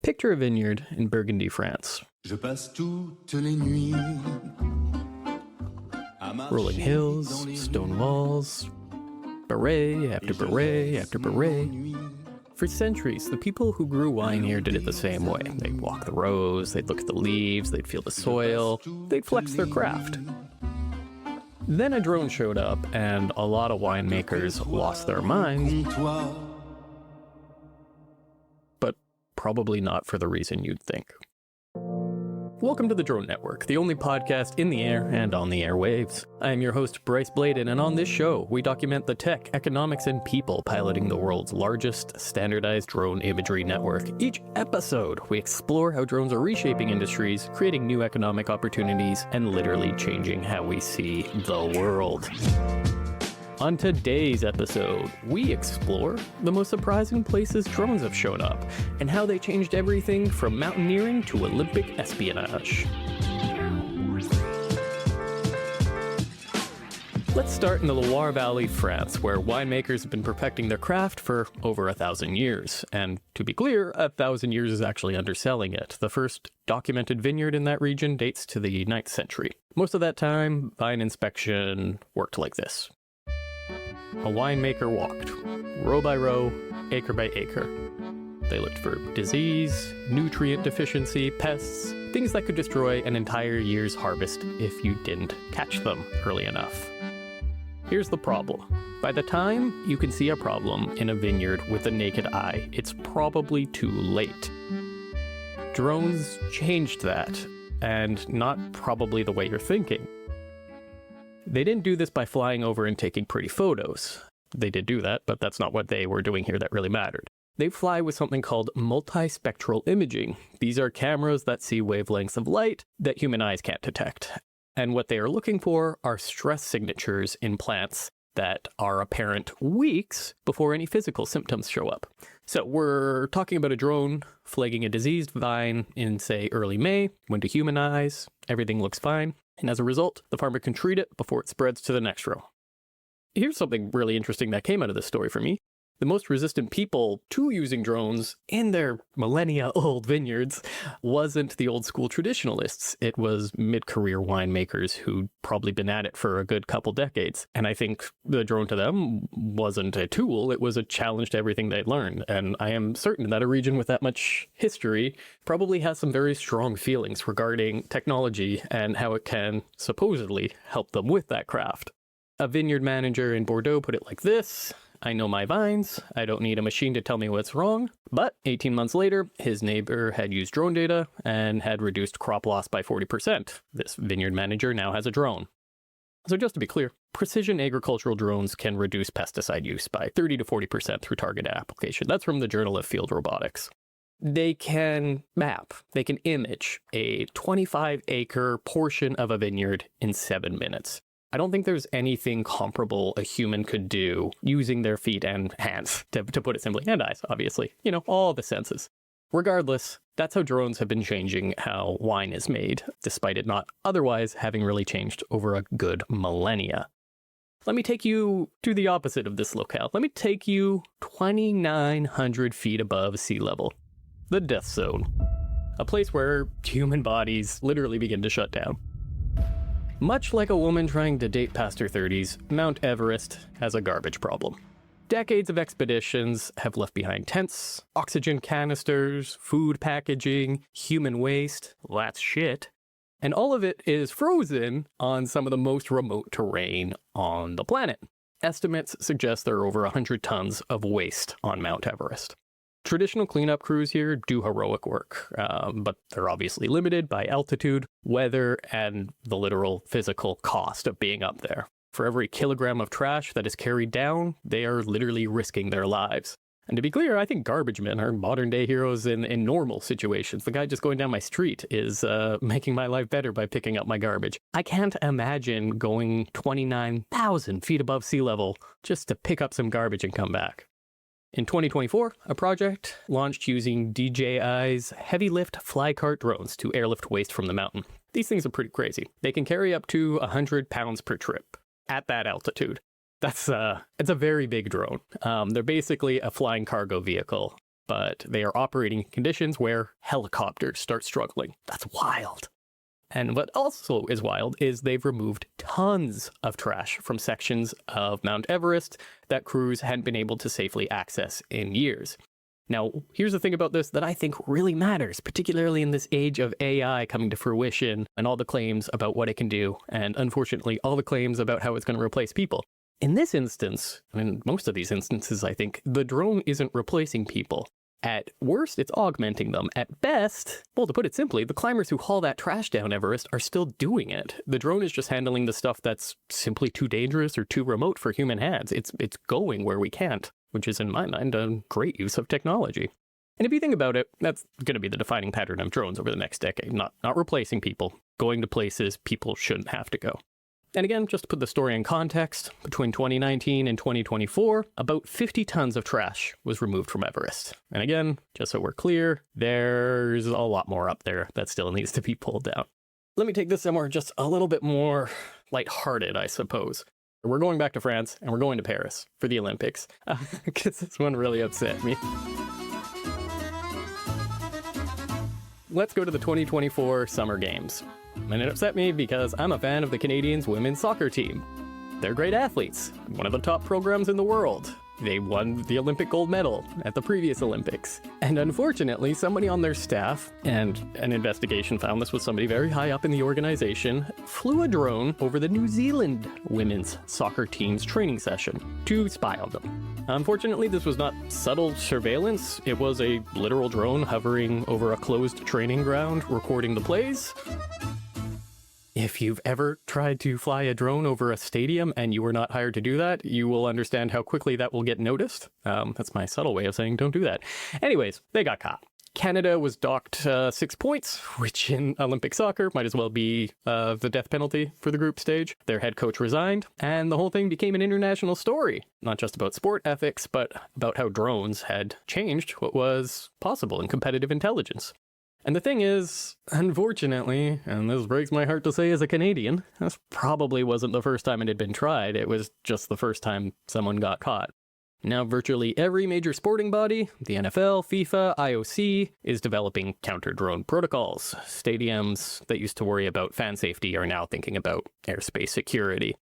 Picture a vineyard in Burgundy, France. Je passe toutes les nuits Rolling hills, stone walls, beret after beret after beret. For centuries, the people who grew wine here did it the same way. They'd walk the rows, they'd look at the leaves, they'd feel the soil, they'd flex their craft. Then a drone showed up, and a lot of winemakers lost their minds, but probably not for the reason you'd think. Welcome to the Drone Network, the only podcast in the air and on the airwaves. I am your host, Bryce Bladon, and on this show, we document the tech, economics, and people piloting the world's largest standardized drone imagery network. Each episode, we explore how drones are reshaping industries, creating new economic opportunities, and literally changing how we see the world. On today's episode, we explore the most surprising places drones have shown up and how they changed everything from mountaineering to Olympic espionage. Let's start in the Loire Valley, France, where winemakers have been perfecting their craft for over 1,000 years. And to be clear, 1,000 years is actually underselling it. The first documented vineyard in that region dates to the 9th century. Most of that time, vine inspection worked like this. A winemaker walked, row by row, acre by acre. They looked for disease, nutrient deficiency, pests, things that could destroy an entire year's harvest if you didn't catch them early enough. Here's the problem. By the time you can see a problem in a vineyard with the naked eye, it's probably too late. Drones changed that, and not probably the way you're thinking. They didn't do this by flying over and taking pretty photos. They did do that, but that's not what they were doing here that really mattered. They fly with something called multi-spectral imaging. These are cameras that see wavelengths of light that human eyes can't detect. And what they are looking for are stress signatures in plants that are apparent weeks before any physical symptoms show up. So we're talking about a drone flagging a diseased vine in, say, early May, when to human eyes, everything looks fine. And as a result, the farmer can treat it before it spreads to the next row. Here's something really interesting that came out of this story for me. The most resistant people to using drones in their millennia-old vineyards wasn't the old-school traditionalists. It was mid-career winemakers who'd probably been at it for a good couple decades. And I think the drone to them wasn't a tool, it was a challenge to everything they'd learned. And I am certain that a region with that much history probably has some very strong feelings regarding technology and how it can supposedly help them with that craft. A vineyard manager in Bordeaux put it like this: I know my vines, I don't need a machine to tell me what's wrong. But 18 months later, his neighbor had used drone data and had reduced crop loss by 40%. This vineyard manager now has a drone. So just to be clear, precision agricultural drones can reduce pesticide use by 30 to 40% through targeted application. That's from the Journal of Field Robotics. They can map, they can image a 25-acre portion of a vineyard in 7 minutes. I don't think there's anything comparable a human could do using their feet and hands, to put it simply, and eyes, obviously. You know, all the senses. Regardless, that's how drones have been changing how wine is made, despite it not otherwise having really changed over a good millennia. Let me take you to the opposite of this locale. Let me take you 2,900 feet above sea level. The death zone. A place where human bodies literally begin to shut down. Much like a woman trying to date past her 30s, Mount Everest has a garbage problem. Decades of expeditions have left behind tents, oxygen canisters, food packaging, human waste, that's shit. And all of it is frozen on some of the most remote terrain on the planet. Estimates suggest there are over 100 tons of waste on Mount Everest. Traditional cleanup crews here do heroic work, but they're obviously limited by altitude, weather, and the literal physical cost of being up there. For every kilogram of trash that is carried down, they are literally risking their lives. And to be clear, I think garbagemen are modern-day heroes in normal situations. The guy just going down my street is making my life better by picking up my garbage. I can't imagine going 29,000 feet above sea level just to pick up some garbage and come back. In 2024, a project launched using DJI's heavy lift flycart drones to airlift waste from the mountain. These things are pretty crazy. They can carry up to 100 pounds per trip at that altitude. It's a very big drone. They're basically a flying cargo vehicle. but they are operating in conditions where helicopters start struggling. That's wild. And what also is wild is they've removed tons of trash from sections of Mount Everest that crews hadn't been able to safely access in years. Now, here's the thing about this that I think really matters, particularly in this age of AI coming to fruition and all the claims about what it can do, and unfortunately, all the claims about how it's going to replace people. In this instance, and in most of these instances, I think, the drone isn't replacing people. At worst, it's augmenting them. At best, well, to put it simply, the climbers who haul that trash down Everest are still doing it. The drone is just handling the stuff that's simply too dangerous or too remote for human hands. It's going where we can't, which is, in my mind, a great use of technology. And if you think about it, that's going to be the defining pattern of drones over the next decade. Not replacing people, going to places people shouldn't have to go. And again, just to put the story in context, between 2019 and 2024, about 50 tons of trash was removed from Everest. And again, just so we're clear, there's a lot more up there that still needs to be pulled down. Let me take this somewhere just a little bit more lighthearted, I suppose. We're going back to France, and we're going to Paris for the Olympics, because this one really upset me. Let's go to the 2024 Summer Games. And it upset me because I'm a fan of the Canadians' women's soccer team. They're great athletes, one of the top programs in the world. They won the Olympic gold medal at the previous Olympics. And unfortunately, somebody on their staff, and an investigation found this was somebody very high up in the organization, flew a drone over the New Zealand women's soccer team's training session to spy on them. Unfortunately, this was not subtle surveillance. It was a literal drone hovering over a closed training ground, recording the plays. If you've ever tried to fly a drone over a stadium and you were not hired to do that, you will understand how quickly that will get noticed. That's my subtle way of saying don't do that. Anyways, they got caught. Canada was docked 6 points, which in Olympic soccer might as well be the death penalty for the group stage. Their head coach resigned, and the whole thing became an international story. Not just about sport ethics, but about how drones had changed what was possible in competitive intelligence. And the thing is, unfortunately, and this breaks my heart to say as a Canadian, this probably wasn't the first time it had been tried. It was just the first time someone got caught. Now, virtually every major sporting body, the NFL, FIFA, IOC, is developing counter-drone protocols. Stadiums that used to worry about fan safety are now thinking about airspace security.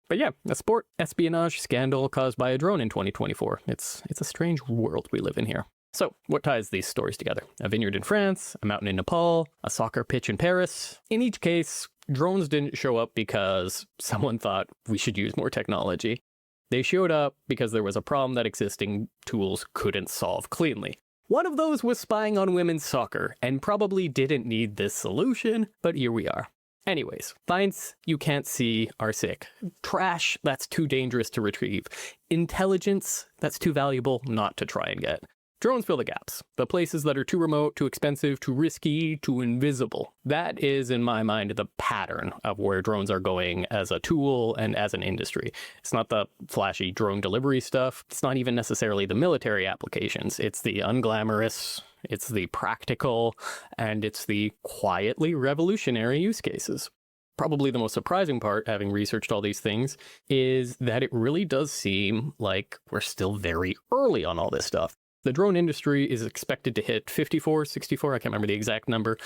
But yeah, a sport espionage scandal caused by a drone in 2024. It's a strange world we live in here. So, what ties these stories together? A vineyard in France, a mountain in Nepal, a soccer pitch in Paris. In each case, drones didn't show up because someone thought we should use more technology. They showed up because there was a problem that existing tools couldn't solve cleanly. One of those was spying on women's soccer, and probably didn't need this solution, but here we are. Anyways, finds you can't see are sick. Trash, that's too dangerous to retrieve. Intelligence, that's too valuable not to try and get. Drones fill the gaps. The places that are too remote, too expensive, too risky, too invisible. That is, in my mind, the pattern of where drones are going as a tool and as an industry. It's not the flashy drone delivery stuff. It's not even necessarily the military applications. It's the unglamorous, it's the practical, and it's the quietly revolutionary use cases. Probably the most surprising part, having researched all these things, is that it really does seem like we're still very early on all this stuff. The drone industry is expected to hit 64, I can't remember the exact number,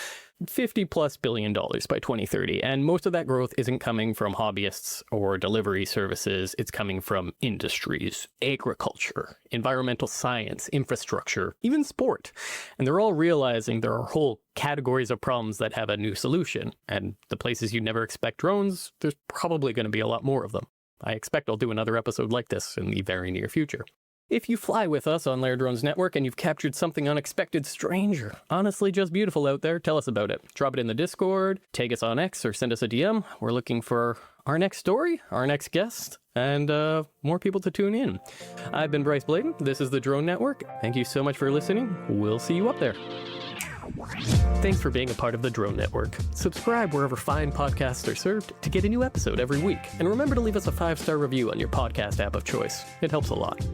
$50+ billion by 2030. And most of that growth isn't coming from hobbyists or delivery services. It's coming from industries, agriculture, environmental science, infrastructure, even sport. And they're all realizing there are whole categories of problems that have a new solution. And the places you never expect drones, there's probably going to be a lot more of them. I expect I'll do another episode like this in the very near future. If you fly with us on Lair Drones Network and you've captured something unexpected, strange, or honestly just beautiful out there, tell us about it. Drop it in the Discord, tag us on X, or send us a DM. We're looking for our next story, our next guest, and more people to tune in. I've been Bryce Bladon. This is the Drone Network. Thank you so much for listening. We'll see you up there. Thanks for being a part of the Drone Network. Subscribe wherever fine podcasts are served to get a new episode every week. And remember to leave us a 5-star review on your podcast app of choice. It helps a lot.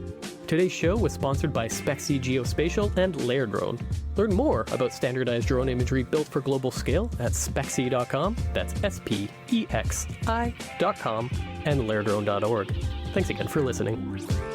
Today's show was sponsored by Spexy Geospatial and Lair Drone. Learn more about standardized drone imagery built for global scale at spexy.com, that's SPEXI.com, and lairdrone.org. Thanks again for listening.